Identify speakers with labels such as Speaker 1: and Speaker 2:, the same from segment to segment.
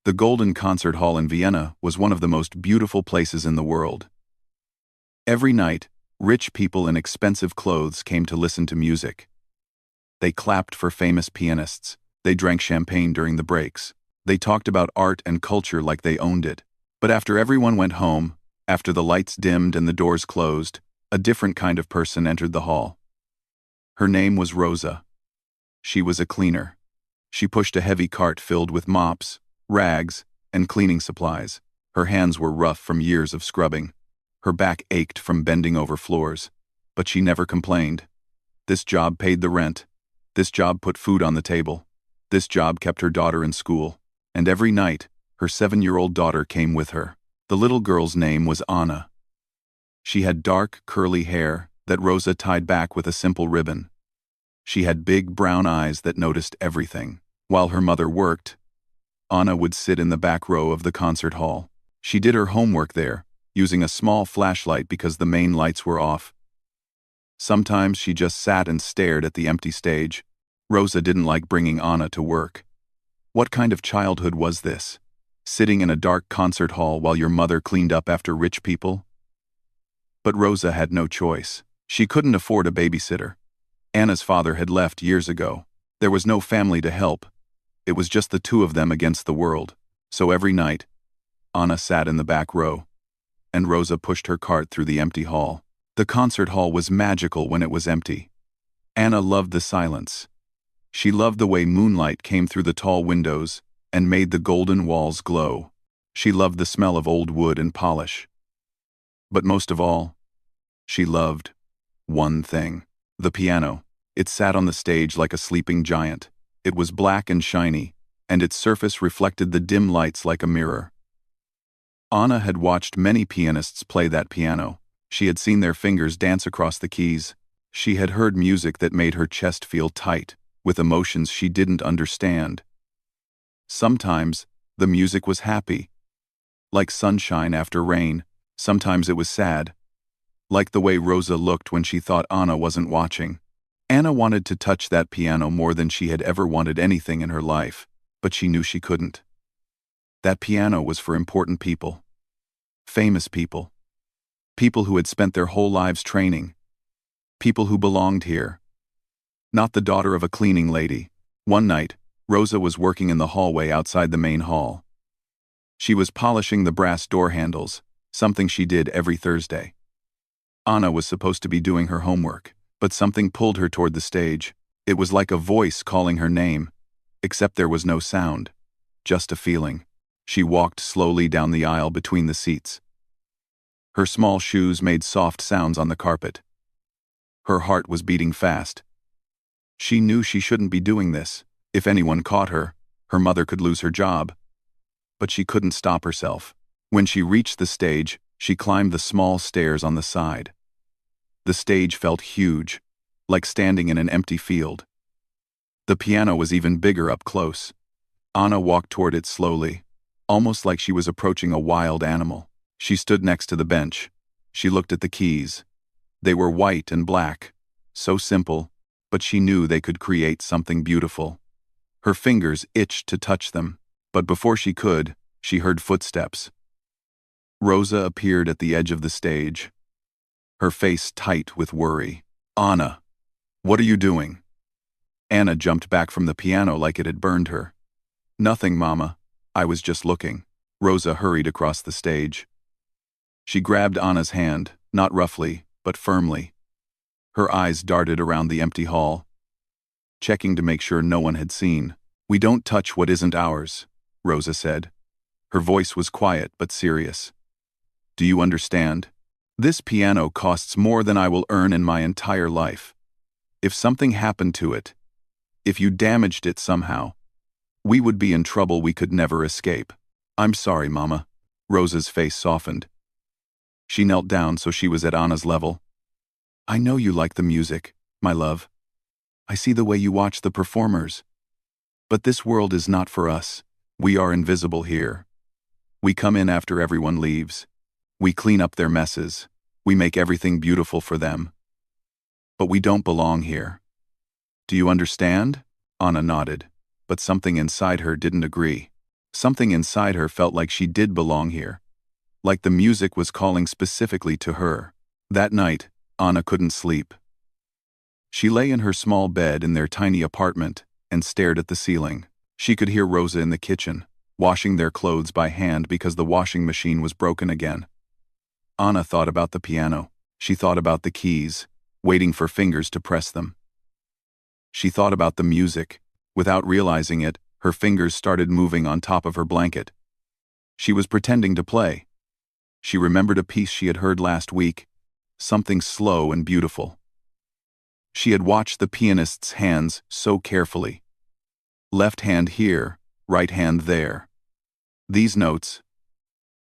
Speaker 1: The Golden Concert Hall in Vienna was one of the most beautiful places in the world. Every night, rich people in expensive clothes came to listen to music. They clapped for famous pianists. They drank champagne during the breaks. They talked about art and culture like they owned it. But after everyone went home, after the lights dimmed and the doors closed, a different kind of person entered the hall. Her name was Rosa. She was a cleaner. She pushed a heavy cart filled with mops, rags, and cleaning supplies. Her hands were rough from years of scrubbing. Her back ached from bending over floors. But she never complained. This job paid the rent. This job put food on the table. This job kept her daughter in school. And every night, her 7-year-old daughter came with her. The little girl's name was Anna. She had dark, curly hair that Rosa tied back with a simple ribbon. She had big brown eyes that noticed everything. While her mother worked, Anna would sit in the back row of the concert hall. She did her homework there, using a small flashlight because the main lights were off. Sometimes she just sat and stared at the empty stage. Rosa didn't like bringing Anna to work. What kind of childhood was this? Sitting in a dark concert hall while your mother cleaned up after rich people? But Rosa had no choice. She couldn't afford a babysitter. Anna's father had left years ago. There was no family to help. It was just the two of them against the world. So every night, Anna sat in the back row, and Rosa pushed her cart through the empty hall. The concert hall was magical when it was empty. Anna loved the silence. She loved the way moonlight came through the tall windows and made the golden walls glow. She loved the smell of old wood and polish. But most of all, she loved one thing: the piano. It sat on the stage like a sleeping giant. It was black and shiny, and its surface reflected the dim lights like a mirror. Anna had watched many pianists play that piano. She had seen their fingers dance across the keys. She had heard music that made her chest feel tight, with emotions she didn't understand. Sometimes, the music was happy, like sunshine after rain. Sometimes it was sad, like the way Rosa looked when she thought Anna wasn't watching. Anna wanted to touch that piano more than she had ever wanted anything in her life, but she knew she couldn't. That piano was for important people. Famous people. People who had spent their whole lives training. People who belonged here. Not the daughter of a cleaning lady. One night, Rosa was working in the hallway outside the main hall. She was polishing the brass door handles, something she did every Thursday. Anna was supposed to be doing her homework, but something pulled her toward the stage. It was like a voice calling her name, except there was no sound, just a feeling. She walked slowly down the aisle between the seats. Her small shoes made soft sounds on the carpet. Her heart was beating fast. She knew she shouldn't be doing this. If anyone caught her, her mother could lose her job. But she couldn't stop herself. When she reached the stage, she climbed the small stairs on the side. The stage felt huge, like standing in an empty field. The piano was even bigger up close. Anna walked toward it slowly, almost like she was approaching a wild animal. She stood next to the bench. She looked at the keys. They were white and black, so simple, but she knew they could create something beautiful. Her fingers itched to touch them, but before she could, she heard footsteps. Rosa appeared at the edge of the stage, her face tight with worry. "Anna, what are you doing?" Anna jumped back from the piano like it had burned her. "Nothing, Mama. I was just looking." Rosa hurried across the stage. She grabbed Anna's hand, not roughly, but firmly. Her eyes darted around the empty hall, checking to make sure no one had seen. "We don't touch what isn't ours," Rosa said. Her voice was quiet but serious. "Do you understand? This piano costs more than I will earn in my entire life. If something happened to it, if you damaged it somehow, we would be in trouble we could never escape." "I'm sorry, Mama." Rosa's face softened. She knelt down so she was at Anna's level. "I know you like the music, my love. I see the way you watch the performers. But this world is not for us. We are invisible here. We come in after everyone leaves. We clean up their messes. We make everything beautiful for them. But we don't belong here. Do you understand?" Anna nodded, but something inside her didn't agree. Something inside her felt like she did belong here, like the music was calling specifically to her. That night, Anna couldn't sleep. She lay in her small bed in their tiny apartment and stared at the ceiling. She could hear Rosa in the kitchen, washing their clothes by hand because the washing machine was broken again. Anna thought about the piano. She thought about the keys, waiting for fingers to press them. She thought about the music. Without realizing it, her fingers started moving on top of her blanket. She was pretending to play. She remembered a piece she had heard last week, something slow and beautiful. She had watched the pianist's hands so carefully. Left hand here, right hand there. These notes.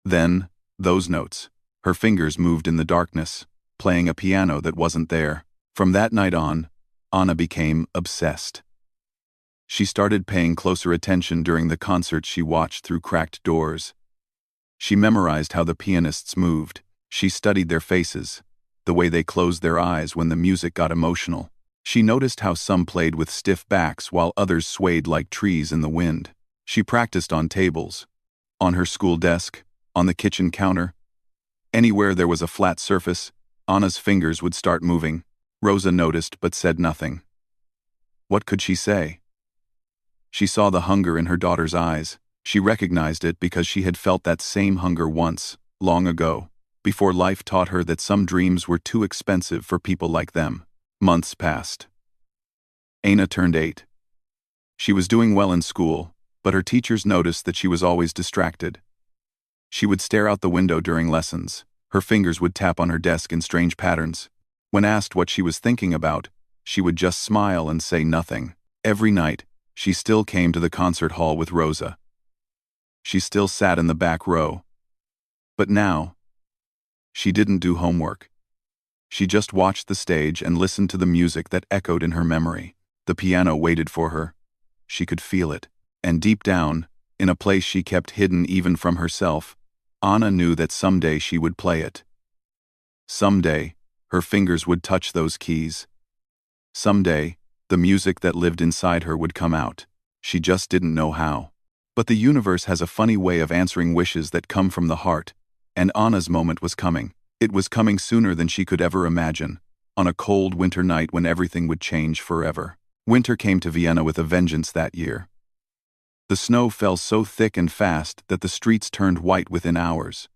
Speaker 1: Then, those notes. Her fingers moved in the darkness, playing a piano that wasn't there. From that night on, Anna became obsessed. She started paying closer attention during the concerts she watched through cracked doors. She memorized how the pianists moved. She studied their faces, the way they closed their eyes when the music got emotional. She noticed how some played with stiff backs while others swayed like trees in the wind. She practiced on tables, on her school desk, on the kitchen counter. Anywhere there was a flat surface, Anna's fingers would start moving. Rosa noticed but said nothing. What could she say? She saw the hunger in her daughter's eyes. She recognized it because she had felt that same hunger once, long ago, before life taught her that some dreams were too expensive for people like them. Months passed. Anna turned 8. She was doing well in school, but her teachers noticed that she was always distracted. She would stare out the window during lessons. Her fingers would tap on her desk in strange patterns. When asked what she was thinking about, she would just smile and say nothing. Every night, she still came to the concert hall with Rosa. She still sat in the back row. But now, she didn't do homework. She just watched the stage and listened to the music that echoed in her memory. The piano waited for her. She could feel it. And deep down, in a place she kept hidden even from herself, Anna knew that someday she would play it. Someday, her fingers would touch those keys. Someday, the music that lived inside her would come out. She just didn't know how. But the universe has a funny way of answering wishes that come from the heart, and Anna's moment was coming. It was coming sooner than she could ever imagine, on a cold winter night when everything would change forever. Winter came to Vienna with a vengeance that year. The snow fell so thick and fast that the streets turned white within hours.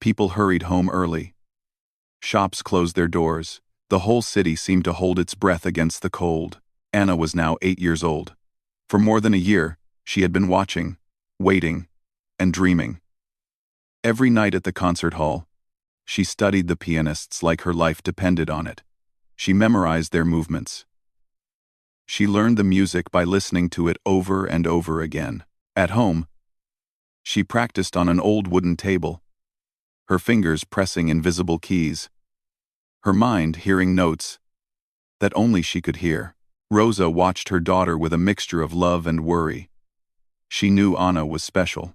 Speaker 1: People hurried home early. Shops closed their doors. The whole city seemed to hold its breath against the cold. Anna was now 8 years old. For more than a year, she had been watching, waiting, and dreaming. Every night at the concert hall, she studied the pianists like her life depended on it. She memorized their movements. She learned the music by listening to it over and over again. At home, she practiced on an old wooden table, her fingers pressing invisible keys, her mind hearing notes that only she could hear. Rosa watched her daughter with a mixture of love and worry. She knew Anna was special.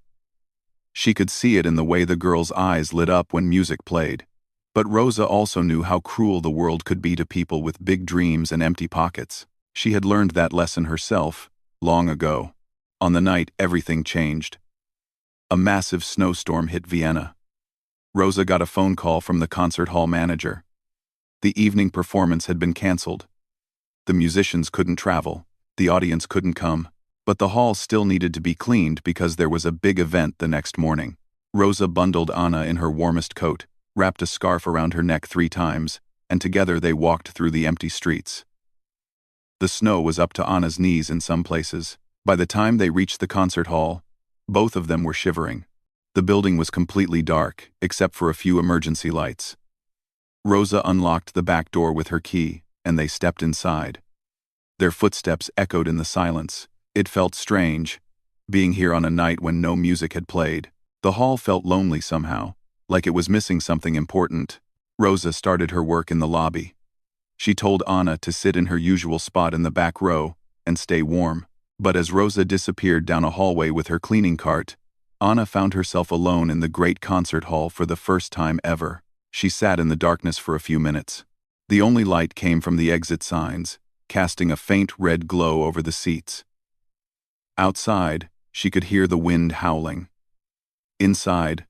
Speaker 1: She could see it in the way the girl's eyes lit up when music played. But Rosa also knew how cruel the world could be to people with big dreams and empty pockets. She had learned that lesson herself, long ago. On the night everything changed. A massive snowstorm hit Vienna. Rosa got a phone call from the concert hall manager. The evening performance had been canceled. The musicians couldn't travel, the audience couldn't come, but the hall still needed to be cleaned because there was a big event the next morning. Rosa bundled Anna in her warmest coat, wrapped a scarf around her neck 3 times, and together they walked through the empty streets. The snow was up to Anna's knees in some places. By the time they reached the concert hall, both of them were shivering. The building was completely dark, except for a few emergency lights. Rosa unlocked the back door with her key, and they stepped inside. Their footsteps echoed in the silence. It felt strange, being here on a night when no music had played. The hall felt lonely somehow, like it was missing something important. Rosa started her work in the lobby. She told Anna to sit in her usual spot in the back row and stay warm. But as Rosa disappeared down a hallway with her cleaning cart, Anna found herself alone in the great concert hall for the first time ever. She sat in the darkness for a few minutes. The only light came from the exit signs, casting a faint red glow over the seats. Outside, She could hear the wind howling. Inside,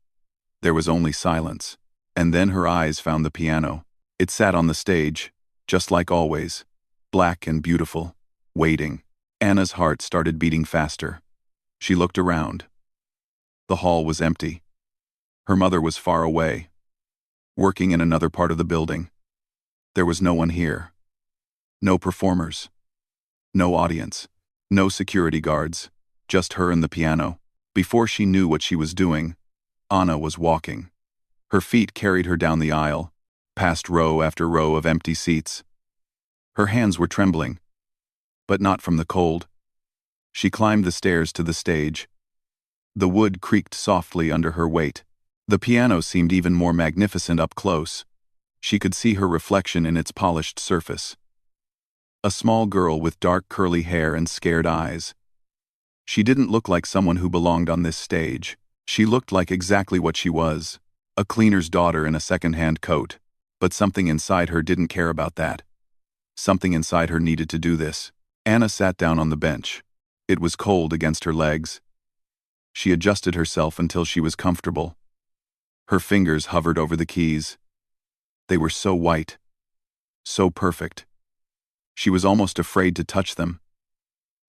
Speaker 1: there was only silence. And then her eyes found the piano. It sat on the stage, just like always, black and beautiful, waiting. Anna's heart started beating faster. She looked around. The hall was empty. Her mother was far away, working in another part of the building. There was no one here. No performers. No audience. No security guards. Just her and the piano. Before she knew what she was doing, Anna was walking. Her feet carried her down the aisle, past row after row of empty seats. Her hands were trembling, but not from the cold. She climbed the stairs to the stage. The wood creaked softly under her weight. The piano seemed even more magnificent up close. She could see her reflection in its polished surface. A small girl with dark curly hair and scared eyes. She didn't look like someone who belonged on this stage. She looked like exactly what she was, a cleaner's daughter in a second-hand coat. But something inside her didn't care about that. Something inside her needed to do this. Anna sat down on the bench. It was cold against her legs. She adjusted herself until she was comfortable. Her fingers hovered over the keys. They were so white, so perfect. She was almost afraid to touch them.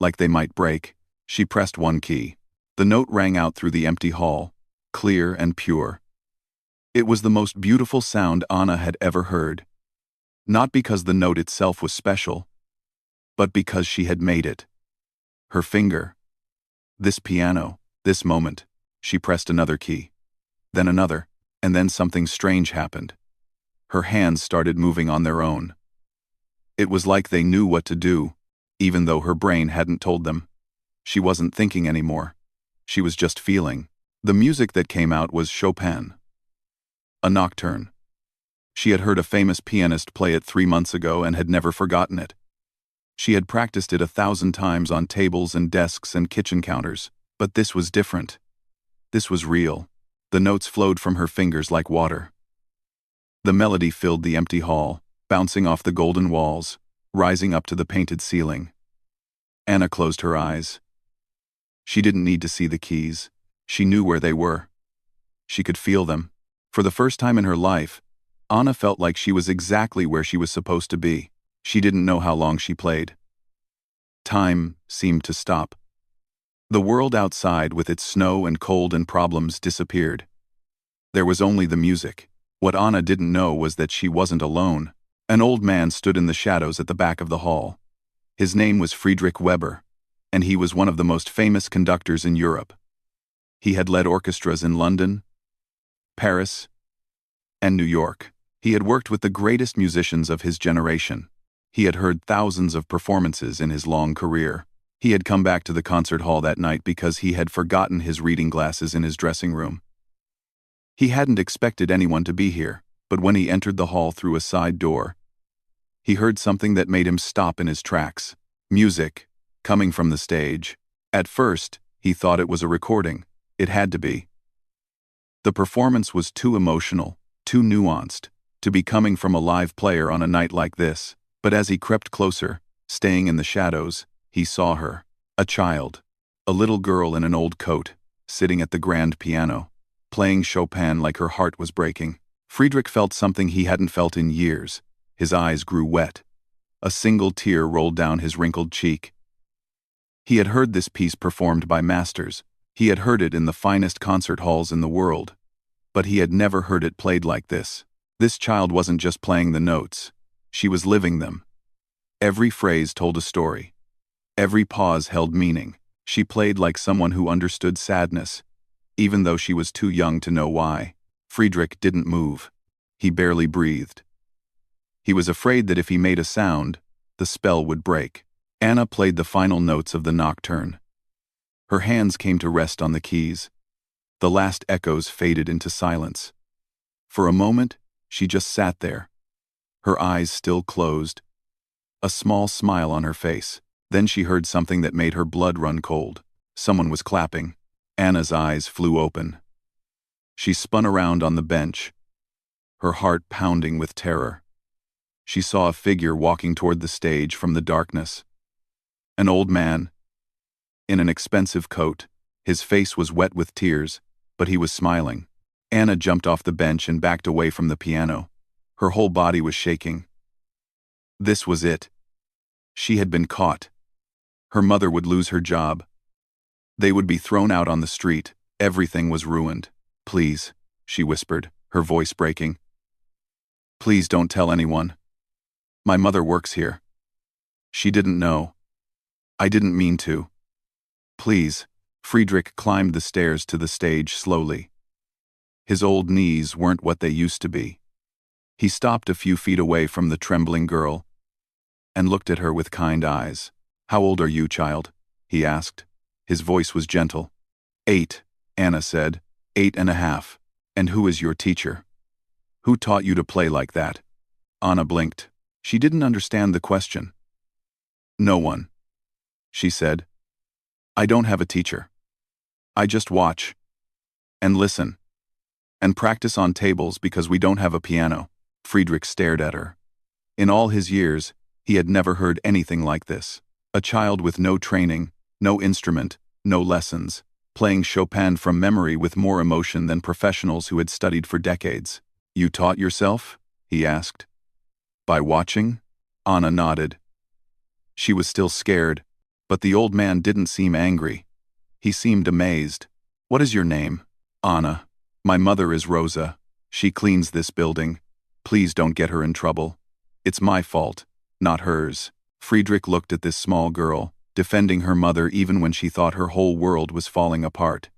Speaker 1: Like they might break. She pressed one key. The note rang out through the empty hall, clear and pure. It was the most beautiful sound Anna had ever heard. Not because the note itself was special, but because she had made it. Her finger. This piano, this moment. She pressed another key. Then another, and then something strange happened. Her hands started moving on their own. It was like they knew what to do, even though her brain hadn't told them. She wasn't thinking anymore. She was just feeling. The music that came out was Chopin. A nocturne. She had heard a famous pianist play it 3 months ago and had never forgotten it. She had practiced it 1,000 times on tables and desks and kitchen counters. But this was different. This was real. The notes flowed from her fingers like water. The melody filled the empty hall, bouncing off the golden walls, rising up to the painted ceiling. Anna closed her eyes. She didn't need to see the keys. She knew where they were. She could feel them. For the first time in her life, Anna felt like she was exactly where she was supposed to be. She didn't know how long she played. Time seemed to stop. The world outside with its snow and cold and problems disappeared. There was only the music. What Anna didn't know was that she wasn't alone. An old man stood in the shadows at the back of the hall. His name was Friedrich Weber, and he was one of the most famous conductors in Europe. He had led orchestras in London, Paris, and New York. He had worked with the greatest musicians of his generation. He had heard thousands of performances in his long career. He had come back to the concert hall that night because he had forgotten his reading glasses in his dressing room. He hadn't expected anyone to be here, but when he entered the hall through a side door, he heard something that made him stop in his tracks. Music, coming from the stage. At first, he thought it was a recording. It had to be. The performance was too emotional, too nuanced, to be coming from a live player on a night like this. But as he crept closer, staying in the shadows, he saw her. A child. A little girl in an old coat, sitting at the grand piano, playing Chopin like her heart was breaking. Friedrich felt something he hadn't felt in years. His eyes grew wet. A single tear rolled down his wrinkled cheek. He had heard this piece performed by masters. He had heard it in the finest concert halls in the world. But he had never heard it played like this. This child wasn't just playing the notes. She was living them. Every phrase told a story. Every pause held meaning. She played like someone who understood sadness, even though she was too young to know why. Friedrich didn't move. He barely breathed. He was afraid that if he made a sound, the spell would break. Anna played the final notes of the nocturne. Her hands came to rest on the keys. The last echoes faded into silence. For a moment, she just sat there, her eyes still closed, a small smile on her face. Then she heard something that made her blood run cold. Someone was clapping. Anna's eyes flew open. She spun around on the bench, her heart pounding with terror. She saw a figure walking toward the stage from the darkness. An old man, in an expensive coat, His face was wet with tears, but he was smiling. Anna jumped off the bench and backed away from the piano. Her whole body was shaking. This was it. She had been caught. Her mother would lose her job. They would be thrown out on the street. Everything was ruined. Please, she whispered, her voice breaking. Please don't tell anyone. My mother works here. She didn't know. I didn't mean to. Please. Friedrich climbed the stairs to the stage slowly. His old knees weren't what they used to be. He stopped a few feet away from the trembling girl and looked at her with kind eyes. How old are you, child? He asked. His voice was gentle. 8, Anna said. 8.5. And who is your teacher? Who taught you to play like that? Anna blinked. She didn't understand the question. No one, she said. I don't have a teacher. I just watch and listen and practice on tables because we don't have a piano. Friedrich stared at her. In all his years, he had never heard anything like this. A child with no training, no instrument, no lessons, playing Chopin from memory with more emotion than professionals who had studied for decades. You taught yourself? He asked. By watching? Anna nodded. She was still scared, but the old man didn't seem angry. He seemed amazed. What is your name? Anna. My mother is Rosa. She cleans this building. Please don't get her in trouble. It's my fault, not hers. Friedrich looked at this small girl, defending her mother even when she thought her whole world was falling apart.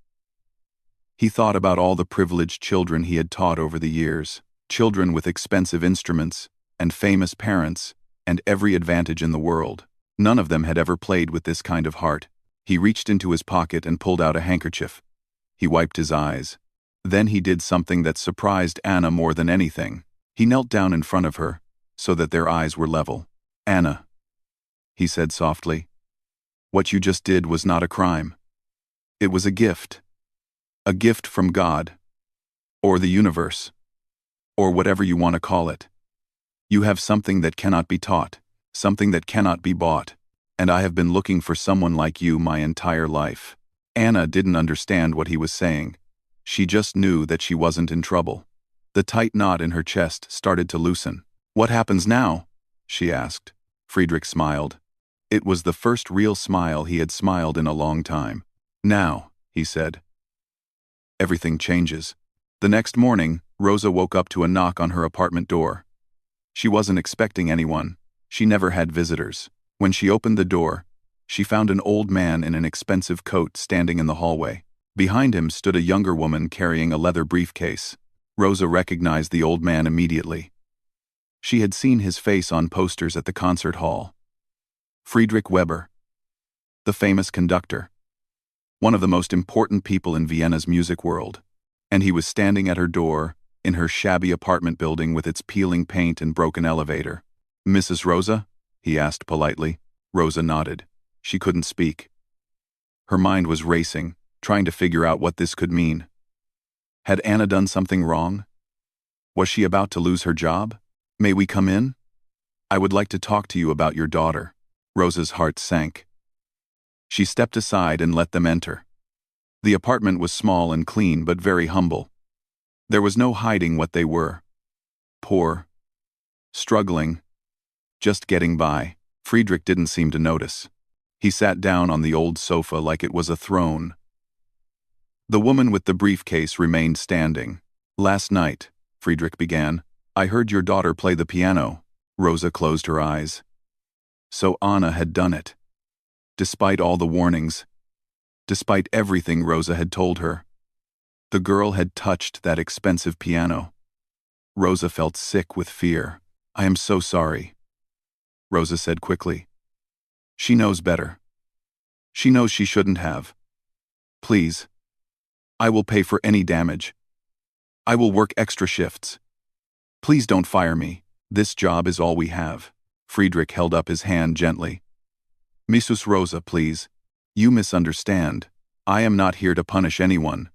Speaker 1: He thought about all the privileged children he had taught over the years, children with expensive instruments, and famous parents, and every advantage in the world. None of them had ever played with this kind of heart. He reached into his pocket and pulled out a handkerchief. He wiped his eyes. Then he did something that surprised Anna more than anything. He knelt down in front of her, so that their eyes were level. Anna, he said softly, what you just did was not a crime. It was a gift. A gift from God, or the universe, or whatever you want to call it. You have something that cannot be taught, something that cannot be bought, and I have been looking for someone like you my entire life. Anna didn't understand what he was saying. She just knew that she wasn't in trouble. The tight knot in her chest started to loosen. What happens now? She asked. Friedrich smiled. It was the first real smile he had smiled in a long time. Now, he said, everything changes. The next morning, Rosa woke up to a knock on her apartment door. She wasn't expecting anyone. She never had visitors. When she opened the door, she found an old man in an expensive coat standing in the hallway. Behind him stood a younger woman carrying a leather briefcase. Rosa recognized the old man immediately. She had seen his face on posters at the concert hall. Friedrich Weber, the famous conductor, one of the most important people in Vienna's music world, and he was standing at her door, in her shabby apartment building with its peeling paint and broken elevator. Mrs. Rosa? He asked politely. Rosa nodded. She couldn't speak. Her mind was racing, trying to figure out what this could mean. Had Anna done something wrong? Was she about to lose her job? May we come in? I would like to talk to you about your daughter. Rosa's heart sank. She stepped aside and let them enter. The apartment was small and clean but very humble. There was no hiding what they were. Poor. Struggling. Just getting by. Friedrich didn't seem to notice. He sat down on the old sofa like it was a throne. The woman with the briefcase remained standing. Last night, Friedrich began, I heard your daughter play the piano. Rosa closed her eyes. So Anna had done it. Despite all the warnings, despite everything Rosa had told her, the girl had touched that expensive piano. Rosa felt sick with fear. I am so sorry, Rosa said quickly. She knows better. She knows she shouldn't have. Please. I will pay for any damage. I will work extra shifts. Please don't fire me. This job is all we have. Friedrich held up his hand gently. Mrs. Rosa, please. You misunderstand. I am not here to punish anyone.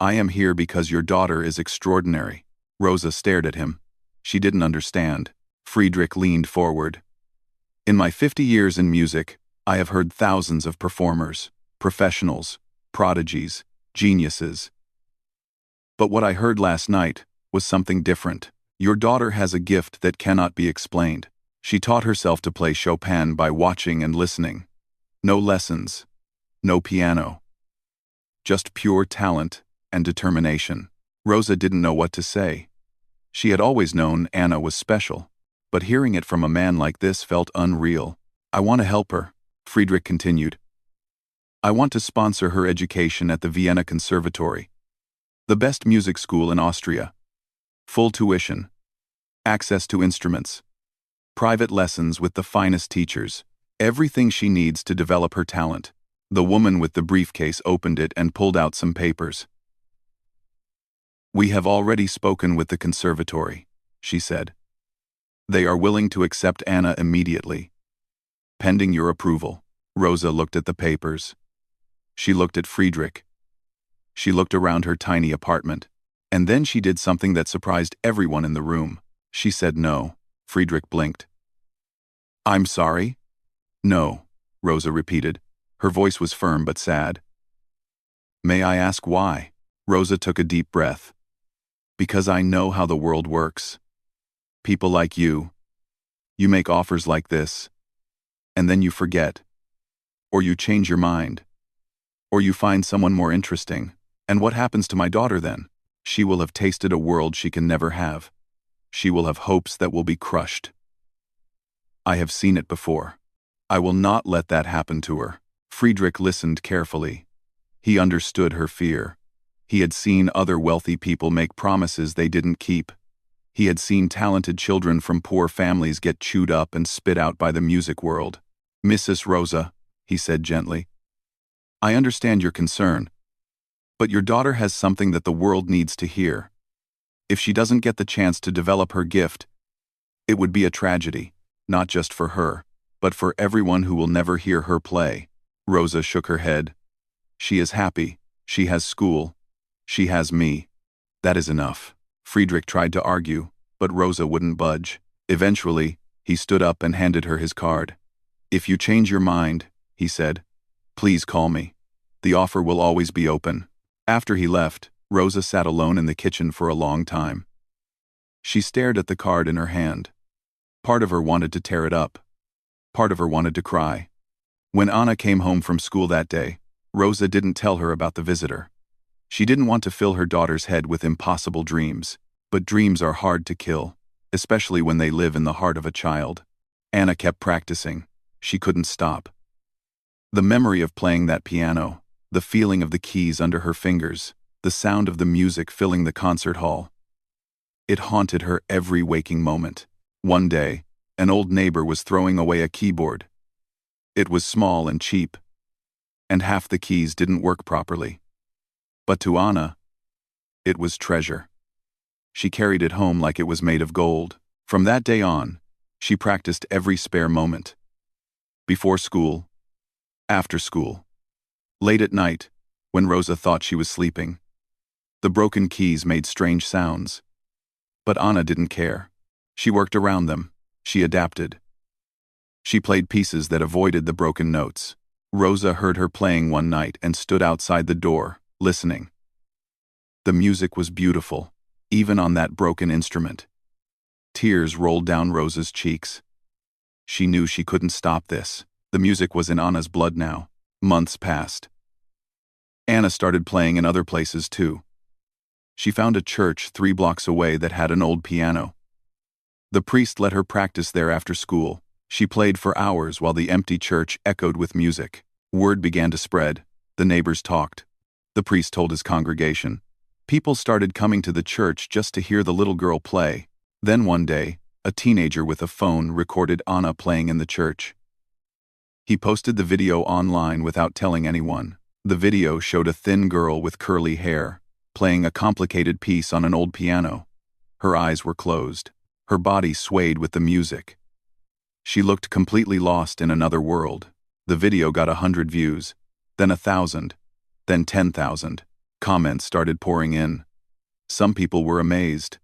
Speaker 1: I am here because your daughter is extraordinary. Rosa stared at him. She didn't understand. Friedrich leaned forward. In my 50 years in music, I have heard thousands of performers, professionals, prodigies, geniuses. But what I heard last night was something different. Your daughter has a gift that cannot be explained. She taught herself to play Chopin by watching and listening. No lessons, no piano. Just pure talent and determination. Rosa didn't know what to say. She had always known Anna was special, but hearing it from a man like this felt unreal. I want to help her, Friedrich continued. I want to sponsor her education at the Vienna Conservatory, the best music school in Austria. Full tuition, access to instruments, private lessons with the finest teachers, everything she needs to develop her talent. The woman with the briefcase opened it and pulled out some papers. We have already spoken with the conservatory, she said. They are willing to accept Anna immediately. Pending your approval. Rosa looked at the papers. She looked at Friedrich. She looked around her tiny apartment. And then she did something that surprised everyone in the room. She said no. Friedrich blinked. I'm sorry? No, Rosa repeated. Her voice was firm but sad. May I ask why? Rosa took a deep breath. Because I know how the world works. People like you make offers like this, and then you forget. Or you change your mind. Or you find someone more interesting. And what happens to my daughter then? She will have tasted a world she can never have. She will have hopes that will be crushed. I have seen it before. I will not let that happen to her. Friedrich listened carefully. He understood her fear. He had seen other wealthy people make promises they didn't keep. He had seen talented children from poor families get chewed up and spit out by the music world. Mrs. Rosa, he said gently, I understand your concern, but your daughter has something that the world needs to hear. If she doesn't get the chance to develop her gift, it would be a tragedy, not just for her, but for everyone who will never hear her play. Rosa shook her head. She is happy. She has school. She has me. That is enough. Friedrich tried to argue, but Rosa wouldn't budge. Eventually, he stood up and handed her his card. If you change your mind, he said, please call me. The offer will always be open. After he left, Rosa sat alone in the kitchen for a long time. She stared at the card in her hand. Part of her wanted to tear it up. Part of her wanted to cry. When Anna came home from school that day, Rosa didn't tell her about the visitor. She didn't want to fill her daughter's head with impossible dreams, but dreams are hard to kill, especially when they live in the heart of a child. Anna kept practicing. She couldn't stop. The memory of playing that piano, the feeling of the keys under her fingers, the sound of the music filling the concert hall. It haunted her every waking moment. One day, an old neighbor was throwing away a keyboard. It was small and cheap, and half the keys didn't work properly. But to Anna, it was treasure. She carried it home like it was made of gold. From that day on, she practiced every spare moment. Before school, after school, late at night, when Rosa thought she was sleeping. The broken keys made strange sounds. But Anna didn't care. She worked around them. She adapted. She played pieces that avoided the broken notes. Rosa heard her playing one night and stood outside the door, listening. The music was beautiful, even on that broken instrument. Tears rolled down Rosa's cheeks. She knew she couldn't stop this. The music was in Anna's blood now. Months passed. Anna started playing in other places too. She found a church 3 blocks away that had an old piano. The priest let her practice there after school. She played for hours while the empty church echoed with music. Word began to spread. The neighbors talked. The priest told his congregation. People started coming to the church just to hear the little girl play. Then one day, a teenager with a phone recorded Anna playing in the church. He posted the video online without telling anyone. The video showed a thin girl with curly hair, playing a complicated piece on an old piano. Her eyes were closed. Her body swayed with the music. She looked completely lost in another world. The video got 100 views, then 1,000, then 10,000. Comments started pouring in. Some people were amazed.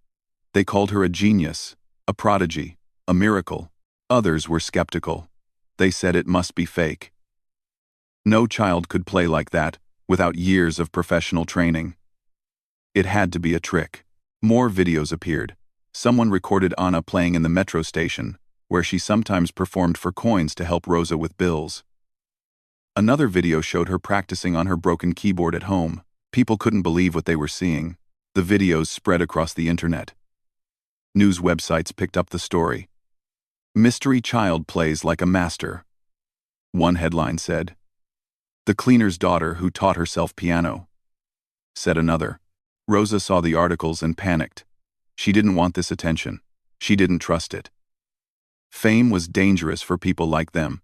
Speaker 1: They called her a genius, a prodigy, a miracle. Others were skeptical. They said it must be fake. No child could play like that, without years of professional training. It had to be a trick. More videos appeared. Someone recorded Anna playing in the metro station, where she sometimes performed for coins to help Rosa with bills. Another video showed her practicing on her broken keyboard at home. People couldn't believe what they were seeing. The videos spread across the internet. News websites picked up the story. "Mystery child plays like a master," one headline said. "The cleaner's daughter who taught herself piano," said another. Rosa saw the articles and panicked. She didn't want this attention. She didn't trust it. Fame was dangerous for people like them.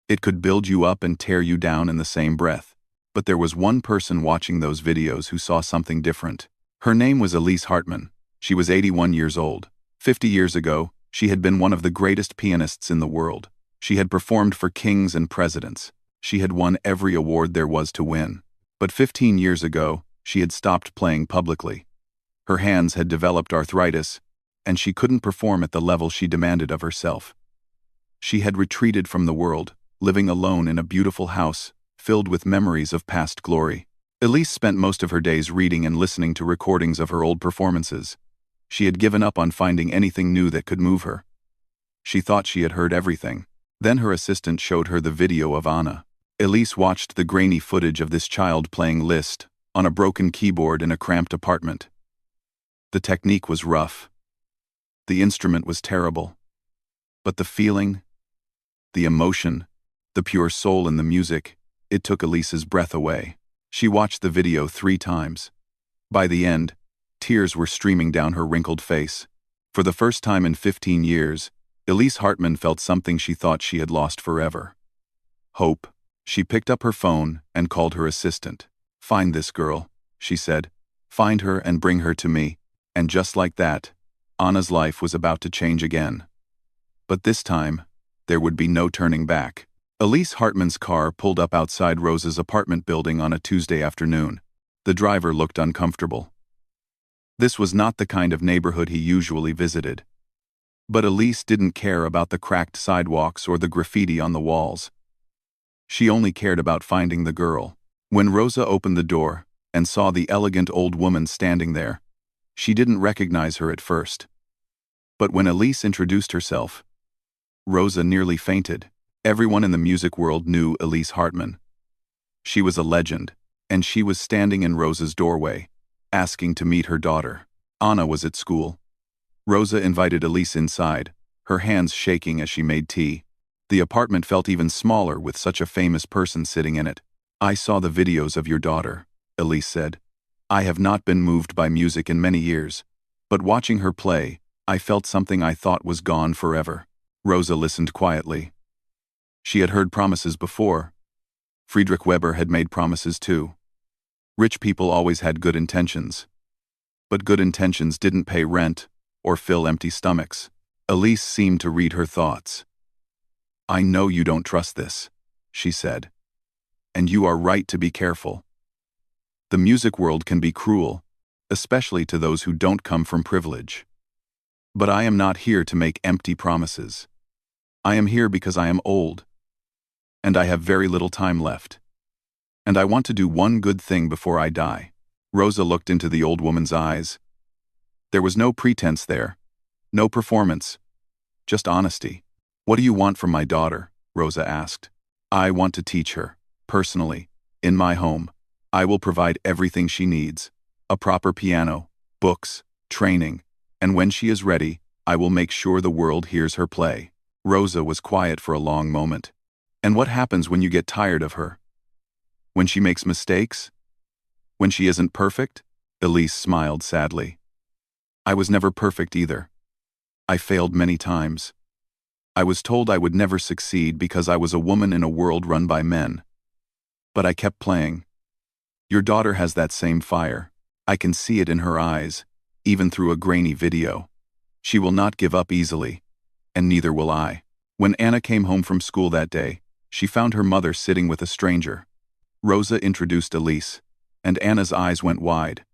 Speaker 1: It could build you up and tear you down in the same breath. But there was one person watching those videos who saw something different. Her name was Elise Hartman. She was 81 years old. 50 years ago, she had been one of the greatest pianists in the world. She had performed for kings and presidents. She had won every award there was to win. But 15 years ago, she had stopped playing publicly. Her hands had developed arthritis, and she couldn't perform at the level she demanded of herself. She had retreated from the world, living alone in a beautiful house, filled with memories of past glory. Elise spent most of her days reading and listening to recordings of her old performances. She had given up on finding anything new that could move her. She thought she had heard everything. Then her assistant showed her the video of Anna. Elise watched the grainy footage of this child playing Liszt on a broken keyboard in a cramped apartment. The technique was rough. The instrument was terrible. But the feeling, the emotion, the pure soul in the music, it took Elise's breath away. She watched the video 3 times. By the end, tears were streaming down her wrinkled face. For the first time in 15 years, Elise Hartman felt something she thought she had lost forever. Hope. She picked up her phone and called her assistant. "Find this girl," she said. "Find her and bring her to me." And just like that, Anna's life was about to change again. But this time, there would be no turning back. Elise Hartman's car pulled up outside Rosa's apartment building on a Tuesday afternoon. The driver looked uncomfortable. This was not the kind of neighborhood he usually visited. But Elise didn't care about the cracked sidewalks or the graffiti on the walls. She only cared about finding the girl. When Rosa opened the door and saw the elegant old woman standing there, she didn't recognize her at first. But when Elise introduced herself, Rosa nearly fainted. Everyone in the music world knew Elise Hartman. She was a legend, and she was standing in Rosa's doorway, asking to meet her daughter. Anna was at school. Rosa invited Elise inside, her hands shaking as she made tea. The apartment felt even smaller with such a famous person sitting in it. "I saw the videos of your daughter," Elise said. "I have not been moved by music in many years, but watching her play, I felt something I thought was gone forever." Rosa listened quietly. She had heard promises before. Friedrich Weber had made promises too. Rich people always had good intentions. But good intentions didn't pay rent or fill empty stomachs. Elise seemed to read her thoughts. "I know you don't trust this," she said. "And you are right to be careful. The music world can be cruel, especially to those who don't come from privilege. But I am not here to make empty promises. I am here because I am old, and I have very little time left. And I want to do one good thing before I die." Rosa looked into the old woman's eyes. There was no pretense there, no performance, just honesty. "What do you want from my daughter?" Rosa asked. "I want to teach her, personally, in my home. I will provide everything she needs, a proper piano, books, training, and when she is ready, I will make sure the world hears her play." Rosa was quiet for a long moment. "And what happens when you get tired of her? When she makes mistakes? When she isn't perfect?" Elise smiled sadly. "I was never perfect either. I failed many times. I was told I would never succeed because I was a woman in a world run by men. But I kept playing. Your daughter has that same fire. I can see it in her eyes, even through a grainy video. She will not give up easily, and neither will I." When Anna came home from school that day, she found her mother sitting with a stranger. Rosa introduced Elise, and Anna's eyes went wide.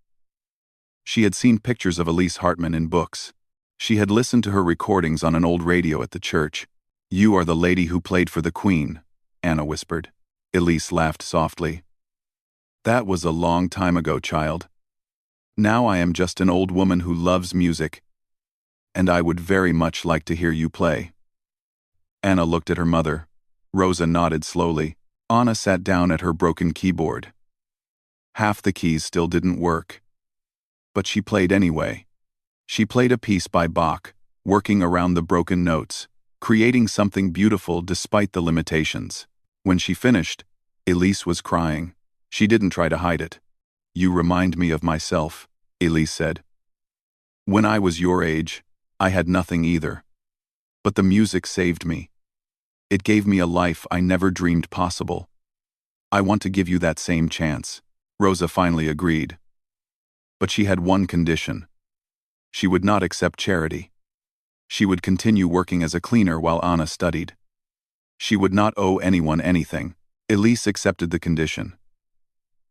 Speaker 1: She had seen pictures of Elise Hartman in books. She had listened to her recordings on an old radio at the church. "You are the lady who played for the Queen," Anna whispered. Elise laughed softly. That was a long time ago, child. Now I am just an old woman who loves music, and I would very much like to hear you play." Anna looked at her mother. Rosa nodded slowly. Anna sat down at her broken keyboard. Half the keys still didn't work. But she played anyway. She played a piece by Bach, working around the broken notes, creating something beautiful despite the limitations. When she finished, Elise was crying. She didn't try to hide it. "You remind me of myself," Elise said. "When I was your age, I had nothing either. But the music saved me. It gave me a life I never dreamed possible. I want to give you that same chance." Rosa finally agreed. But she had one condition. She would not accept charity. She would continue working as a cleaner while Anna studied. She would not owe anyone anything. Elise accepted the condition.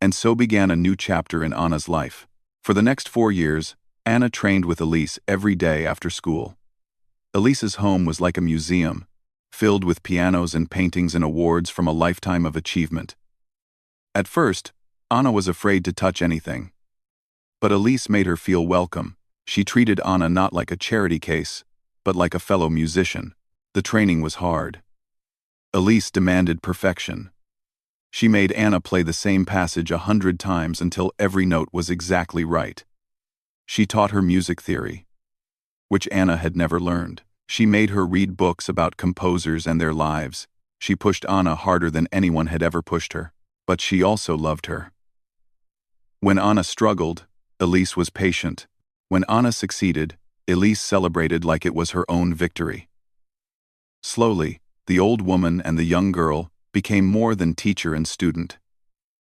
Speaker 1: And so began a new chapter in Anna's life. For the next 4 years, Anna trained with Elise every day after school. Elise's home was like a museum, filled with pianos and paintings and awards from a lifetime of achievement. At first, Anna was afraid to touch anything. But Elise made her feel welcome. She treated Anna not like a charity case, but like a fellow musician. The training was hard. Elise demanded perfection. She made Anna play the same passage 100 times until every note was exactly right. She taught her music theory, which Anna had never learned. She made her read books about composers and their lives. She pushed Anna harder than anyone had ever pushed her. But she also loved her. When Anna struggled, Elise was patient. When Anna succeeded, Elise celebrated like it was her own victory. Slowly, the old woman and the young girl became more than teacher and student.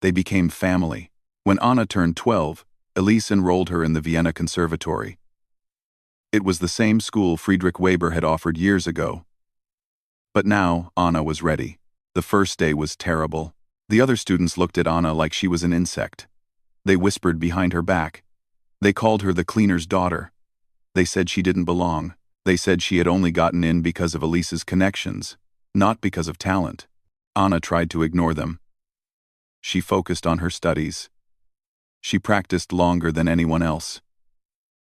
Speaker 1: They became family. When Anna turned 12, Elise enrolled her in the Vienna Conservatory. It was the same school Friedrich Weber had offered years ago. But now, Anna was ready. The first day was terrible. The other students looked at Anna like she was an insect. They whispered behind her back. They called her the cleaner's daughter. They said she didn't belong. They said she had only gotten in because of Elise's connections, not because of talent. Anna tried to ignore them. She focused on her studies. She practiced longer than anyone else.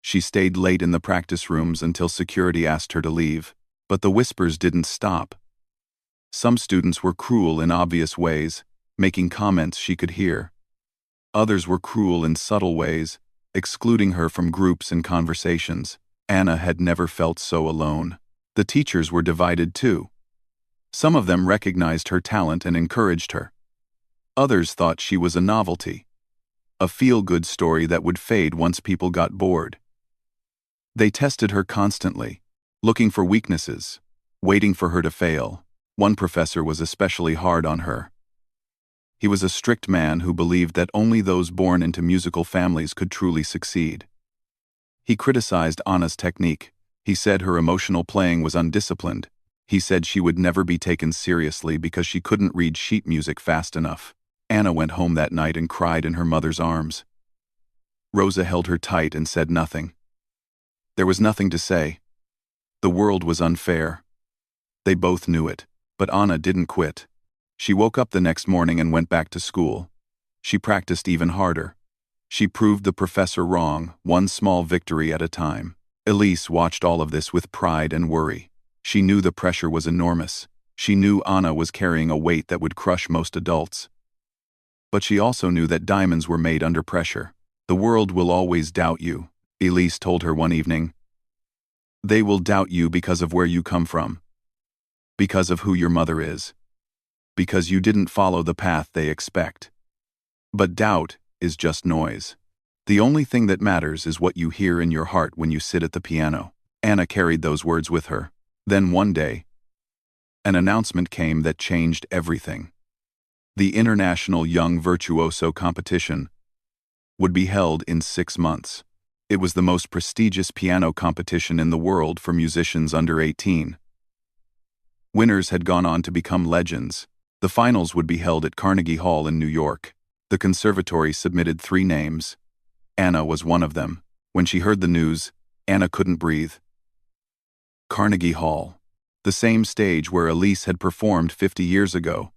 Speaker 1: She stayed late in the practice rooms until security asked her to leave. But the whispers didn't stop. Some students were cruel in obvious ways, making comments she could hear. Others were cruel in subtle ways, excluding her from groups and conversations. Anna had never felt so alone. The teachers were divided too. Some of them recognized her talent and encouraged her. Others thought she was a novelty, a feel-good story that would fade once people got bored. They tested her constantly, looking for weaknesses, waiting for her to fail. One professor was especially hard on her. He was a strict man who believed that only those born into musical families could truly succeed. He criticized Anna's technique. He said her emotional playing was undisciplined. He said she would never be taken seriously because she couldn't read sheet music fast enough. Anna went home that night and cried in her mother's arms. Rosa held her tight and said nothing. There was nothing to say. The world was unfair. They both knew it, but Anna didn't quit. She woke up the next morning and went back to school. She practiced even harder. She proved the professor wrong, one small victory at a time. Elise watched all of this with pride and worry. She knew the pressure was enormous. She knew Anna was carrying a weight that would crush most adults. But she also knew that diamonds were made under pressure. "The world will always doubt you," Elise told her one evening. "They will doubt you because of where you come from, because of who your mother is, because you didn't follow the path they expect. But doubt is just noise. The only thing that matters is what you hear in your heart when you sit at the piano." Anna carried those words with her. Then one day, an announcement came that changed everything. The International Young Virtuoso competition would be held in 6 months. It was the most prestigious piano competition in the world for musicians under 18. Winners had gone on to become legends. The finals would be held at Carnegie Hall in New York. The conservatory submitted 3 names. Anna was one of them. When she heard the news, Anna couldn't breathe. Carnegie Hall, the same stage where Elise had performed 50 years ago.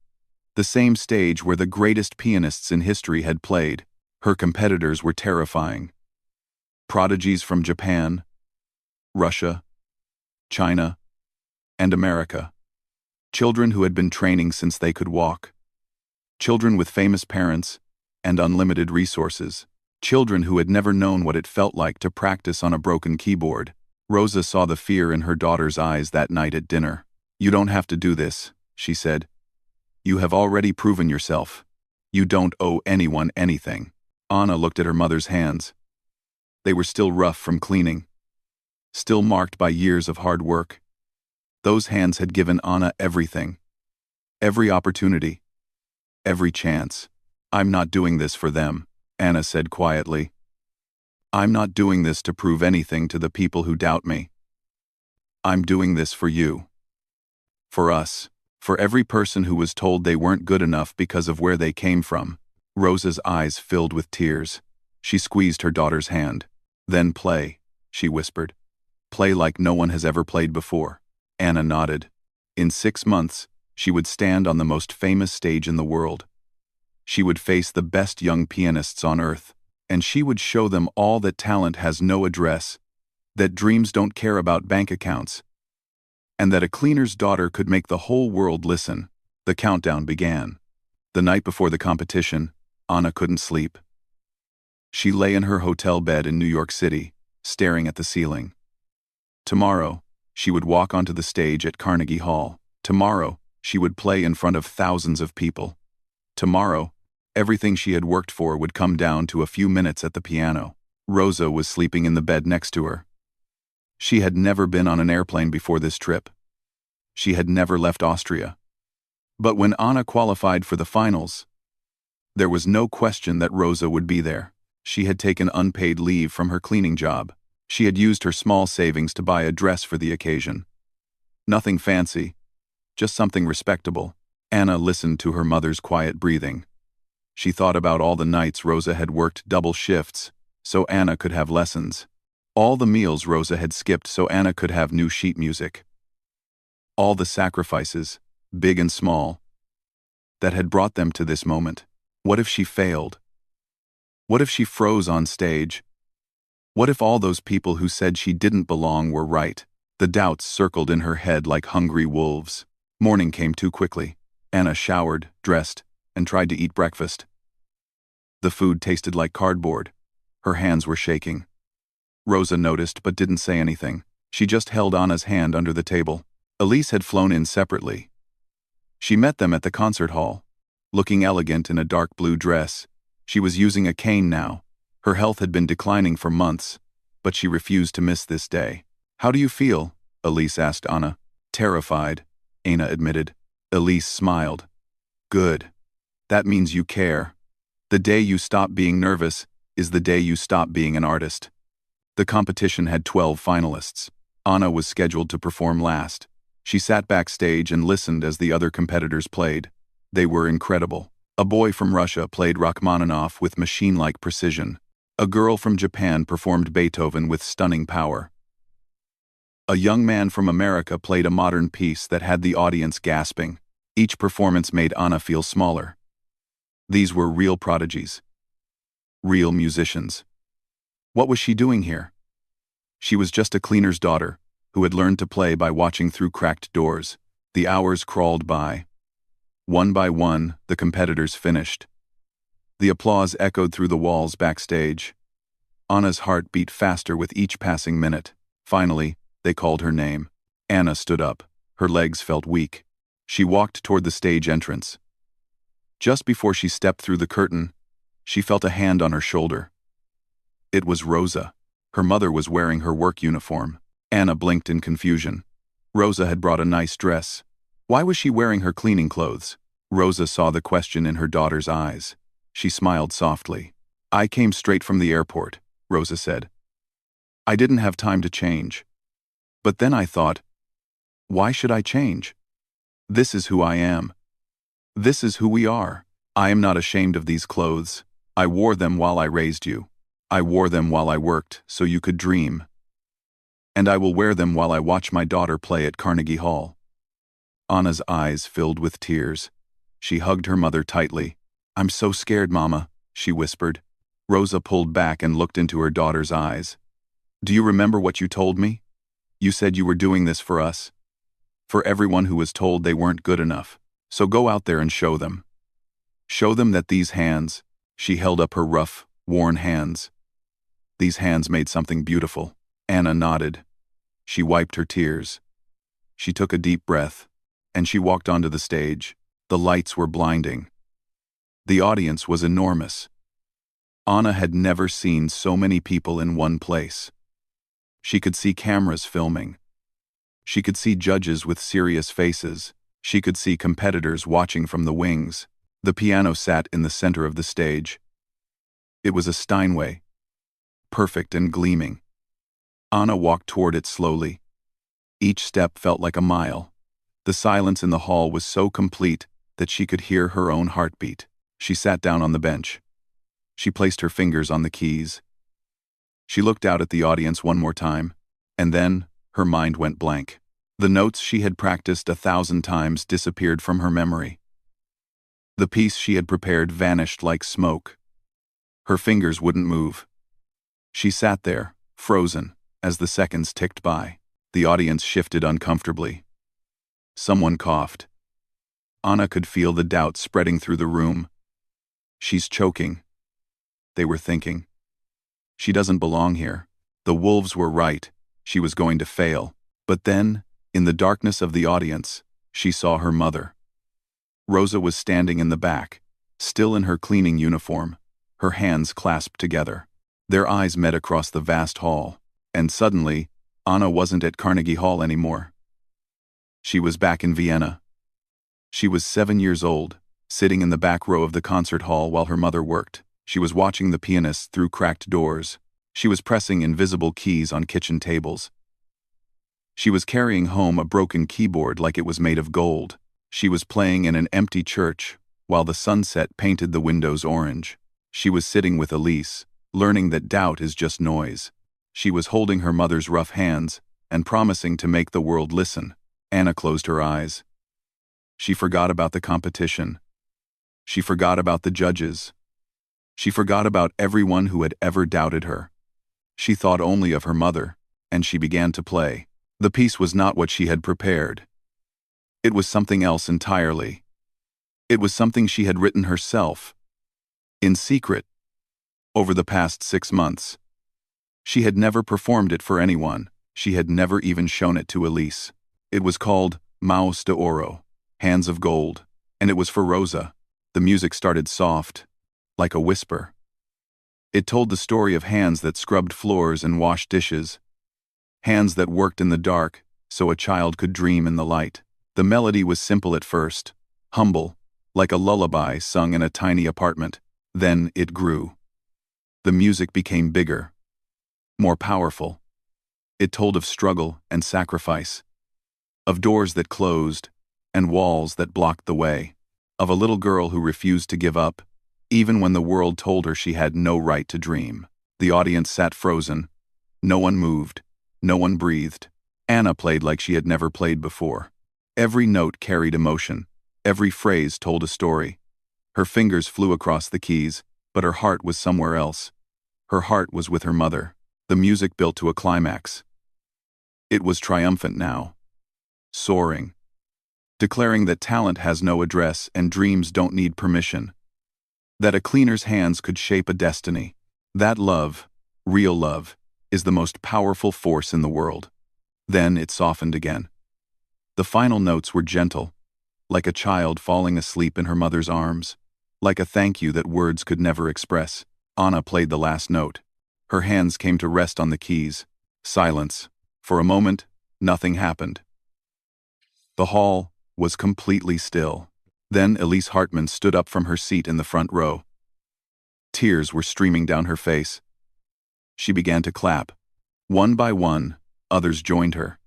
Speaker 1: The same stage where the greatest pianists in history had played. Her competitors were terrifying. Prodigies from Japan, Russia, China, and America. Children who had been training since they could walk. Children with famous parents and unlimited resources. Children who had never known what it felt like to practice on a broken keyboard. Rosa saw the fear in her daughter's eyes that night at dinner. "You don't have to do this," she said. "You have already proven yourself. You don't owe anyone anything." Anna looked at her mother's hands. They were still rough from cleaning, still marked by years of hard work. Those hands had given Anna everything. Every opportunity. Every chance. "I'm not doing this for them," Anna said quietly. "I'm not doing this to prove anything to the people who doubt me. I'm doing this for you. For us. For every person who was told they weren't good enough because of where they came from." Rosa's eyes filled with tears. She squeezed her daughter's hand. "Then play," she whispered. "Play like no one has ever played before." Anna nodded. In 6 months, she would stand on the most famous stage in the world. She would face the best young pianists on earth, and she would show them all that talent has no address, that dreams don't care about bank accounts, and that a cleaner's daughter could make the whole world listen. The countdown began. The night before the competition, Anna couldn't sleep. She lay in her hotel bed in New York City, staring at the ceiling. Tomorrow, she would walk onto the stage at Carnegie Hall. Tomorrow, she would play in front of thousands of people. Tomorrow, everything she had worked for would come down to a few minutes at the piano. Rosa was sleeping in the bed next to her. She had never been on an airplane before this trip. She had never left Austria. But when Anna qualified for the finals, there was no question that Rosa would be there. She had taken unpaid leave from her cleaning job. She had used her small savings to buy a dress for the occasion. Nothing fancy, just something respectable. Anna listened to her mother's quiet breathing. She thought about all the nights Rosa had worked double shifts so Anna could have lessons. All the meals Rosa had skipped so Anna could have new sheet music. All the sacrifices, big and small, that had brought them to this moment. What if she failed? What if she froze on stage? What if all those people who said she didn't belong were right? The doubts circled in her head like hungry wolves. Morning came too quickly. Anna showered, dressed, and tried to eat breakfast. The food tasted like cardboard. Her hands were shaking. Rosa noticed but didn't say anything. She just held Anna's hand under the table. Elise had flown in separately. She met them at the concert hall. Looking elegant in a dark blue dress, she was using a cane now. Her health had been declining for months, but she refused to miss this day. "How do you feel?" Elise asked Anna. "Terrified," Anna admitted. Elise smiled. "Good. That means you care. The day you stop being nervous is the day you stop being an artist." The competition had 12 finalists. Anna was scheduled to perform last. She sat backstage and listened as the other competitors played. They were incredible. A boy from Russia played Rachmaninoff with machine-like precision. A girl from Japan performed Beethoven with stunning power. A young man from America played a modern piece that had the audience gasping. Each performance made Anna feel smaller. These were real prodigies. Real musicians. What was she doing here? She was just a cleaner's daughter, who had learned to play by watching through cracked doors. The hours crawled by. One by one, the competitors finished. The applause echoed through the walls backstage. Anna's heart beat faster with each passing minute. Finally, they called her name. Anna stood up. Her legs felt weak. She walked toward the stage entrance. Just before she stepped through the curtain, she felt a hand on her shoulder. It was Rosa. Her mother was wearing her work uniform. Anna blinked in confusion. Rosa had brought a nice dress. Why was she wearing her cleaning clothes? Rosa saw the question in her daughter's eyes. She smiled softly. "I came straight from the airport," Rosa said. "I didn't have time to change. But then I thought, why should I change? This is who I am. This is who we are. I am not ashamed of these clothes. I wore them while I raised you. I wore them while I worked so you could dream. And I will wear them while I watch my daughter play at Carnegie Hall." Anna's eyes filled with tears. She hugged her mother tightly. "I'm so scared, Mama," she whispered. Rosa pulled back and looked into her daughter's eyes. "Do you remember what you told me? You said you were doing this for us. For everyone who was told they weren't good enough. So go out there and show them. Show them that these hands," she held up her rough, worn hands. "These hands made something beautiful." Anna nodded. She wiped her tears. She took a deep breath, and she walked onto the stage. The lights were blinding. The audience was enormous. Anna had never seen so many people in one place. She could see cameras filming. She could see judges with serious faces. She could see competitors watching from the wings. The piano sat in the center of the stage. It was a Steinway, perfect and gleaming. Anna walked toward it slowly. Each step felt like a mile. The silence in the hall was so complete that she could hear her own heartbeat. She sat down on the bench. She placed her fingers on the keys. She looked out at the audience one more time, and then her mind went blank. The notes she had practiced 1,000 times disappeared from her memory. The piece she had prepared vanished like smoke. Her fingers wouldn't move. She sat there, frozen, as the seconds ticked by. The audience shifted uncomfortably. Someone coughed. Anna could feel the doubt spreading through the room. "She's choking," they were thinking. "She doesn't belong here." The wolves were right. She was going to fail. But then, in the darkness of the audience, she saw her mother. Rosa was standing in the back, still in her cleaning uniform, her hands clasped together. Their eyes met across the vast hall, and suddenly, Anna wasn't at Carnegie Hall anymore. She was back in Vienna. She was 7 years old, sitting in the back row of the concert hall while her mother worked. She was watching the pianist through cracked doors. She was pressing invisible keys on kitchen tables. She was carrying home a broken keyboard like it was made of gold. She was playing in an empty church, while the sunset painted the windows orange. She was sitting with Elise, learning that doubt is just noise. She was holding her mother's rough hands and promising to make the world listen. Anna closed her eyes. She forgot about the competition. She forgot about the judges. She forgot about everyone who had ever doubted her. She thought only of her mother, and she began to play. The piece was not what she had prepared. It was something else entirely. It was something she had written herself, in secret, over the past 6 months. She had never performed it for anyone. She had never even shown it to Elise. It was called Maus de Oro, Hands of Gold, and it was for Rosa. The music started soft, like a whisper. It told the story of hands that scrubbed floors and washed dishes, hands that worked in the dark so a child could dream in the light. The melody was simple at first, humble, like a lullaby sung in a tiny apartment. Then it grew. The music became bigger, more powerful. It told of struggle and sacrifice, of doors that closed and walls that blocked the way, of a little girl who refused to give up, even when the world told her she had no right to dream. The audience sat frozen. No one moved. No one breathed. Anna played like she had never played before. Every note carried emotion. Every phrase told a story. Her fingers flew across the keys, but her heart was somewhere else. Her heart was with her mother. The music built to a climax. It was triumphant now. Soaring. Declaring that talent has no address and dreams don't need permission. That a cleaner's hands could shape a destiny. That love, real love, is the most powerful force in the world. Then it softened again. The final notes were gentle, like a child falling asleep in her mother's arms, like a thank you that words could never express. Anna played the last note. Her hands came to rest on the keys. Silence. For a moment, nothing happened. The hall was completely still. Then Elise Hartman stood up from her seat in the front row. Tears were streaming down her face. She began to clap. One by one, others joined her.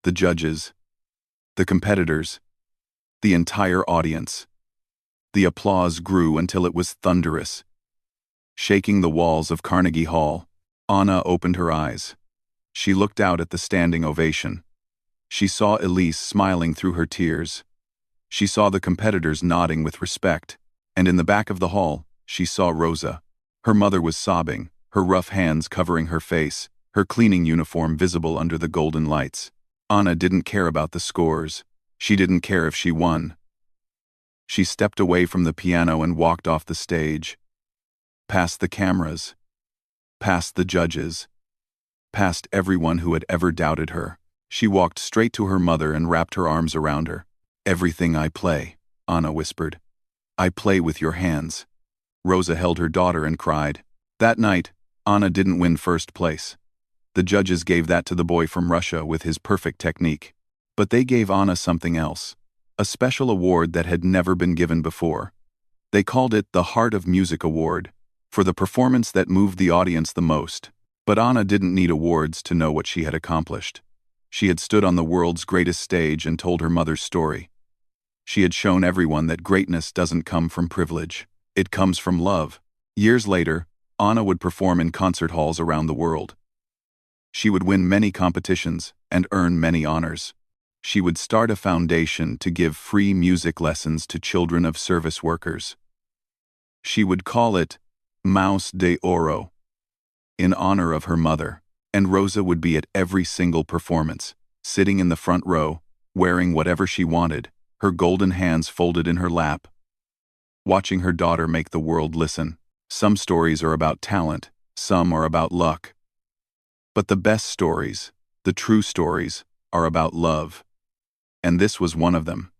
Speaker 1: The judges, the competitors, the entire audience. The applause grew until it was thunderous. Shaking the walls of Carnegie Hall, Anna opened her eyes. She looked out at the standing ovation. She saw Elise smiling through her tears. She saw the competitors nodding with respect, and in the back of the hall, she saw Rosa. Her mother was sobbing, her rough hands covering her face, her cleaning uniform visible under the golden lights. Anna didn't care about the scores. She didn't care if she won. She stepped away from the piano and walked off the stage, past the cameras, past the judges, past everyone who had ever doubted her. She walked straight to her mother and wrapped her arms around her. "Everything I play," Anna whispered. "I play with your hands." Rosa held her daughter and cried. That night, Anna didn't win first place. The judges gave that to the boy from Russia with his perfect technique. But they gave Anna something else, a special award that had never been given before. They called it the Heart of Music Award, for the performance that moved the audience the most. But Anna didn't need awards to know what she had accomplished. She had stood on the world's greatest stage and told her mother's story. She had shown everyone that greatness doesn't come from privilege. It comes from love. Years later, Anna would perform in concert halls around the world. She would win many competitions and earn many honors. She would start a foundation to give free music lessons to children of service workers. She would call it Mouse de Oro, in honor of her mother, and Rosa would be at every single performance, sitting in the front row, wearing whatever she wanted, her golden hands folded in her lap, watching her daughter make the world listen. Some stories are about talent, some are about luck. But the best stories, the true stories, are about love. And this was one of them.